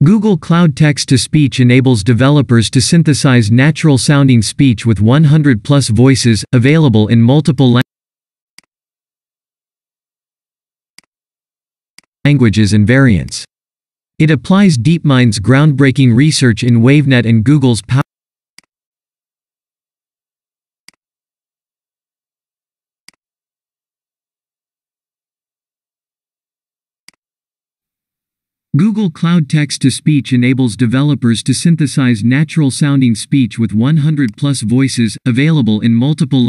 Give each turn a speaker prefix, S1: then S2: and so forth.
S1: Google Cloud Text-to-Speech enables developers to synthesize natural-sounding speech with 100+ voices, available in multiple languages and variants. It applies DeepMind's groundbreaking research in WaveNet and Google's Google Cloud Text-to-Speech enables developers to synthesize natural-sounding speech with 100+ voices, available in multiple